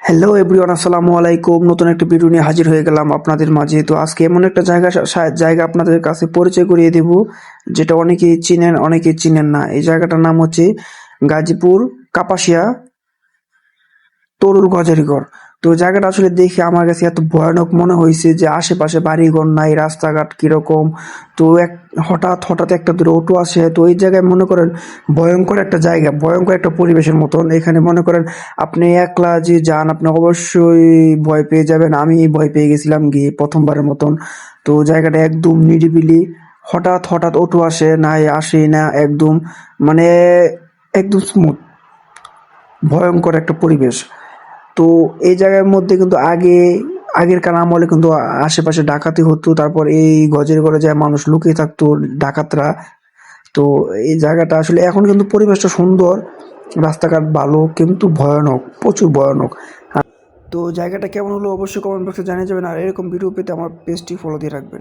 Hello everyone, আসসালামু আলাইকুম। নতুন একটা ভিডিও নিয়ে হাজির হয়ে গেলাম আপনাদের মাঝে। তো আজকে এমন একটা জায়গা আপনাদের কাছে পরিচয় করিয়ে দেব, যেটা অনেকেই চিনেন অনেকেই চিনেন না। এই জায়গাটার নাম হচ্ছে গাজীপুর কাপাসিয়া তরুল গজারিঘর। তো জায়গাটা আসলে দেখে আমার কাছে এত ভয়ানক মনে হয়েছে যে আশেপাশে বাড়িঘর নাই, রাস্তাঘাট কিরকম। তো হঠাৎ হঠাৎ একটা দুটো অটো আসে। তো এই জায়গায় মনে করেন ভয়ঙ্কর একটা জায়গা, ভয়ঙ্কর একটা পরিবেশের মতন। এখানে মনে করেন আপনি একলা যে যান, আপনি অবশ্যই ভয় পেয়ে যাবেন। আমি ভয় পেয়ে গেছিলাম গিয়ে প্রথমবারের মতন। তো জায়গাটা একদম নিরিবিলি। হঠাৎ হঠাৎ অটো আসে, নাই আসে না, একদম মানে একদম স্মুথ, ভয়ঙ্কর একটা পরিবেশ। তো এই জায়গার মধ্যে কিন্তু আগেরকার আমলে কিন্তু আশেপাশে ডাকাতি হতো। তারপর এই গজের ঘরে যায় মানুষ লুকিয়ে থাকতো, ডাকাতরা। তো এই জায়গাটা আসলে এখন কিন্তু পরিবেশটা সুন্দর, রাস্তাঘাট ভালো, কিন্তু ভয়ানক, প্রচুর ভয়ানক। তো জায়গাটা কেমন হলো অবশ্যই কমেন্ট বক্সে জানিয়ে যাবেন। আর এরকম ভিডিও পেতে আমার পেজটি ফলো দিয়ে রাখবেন।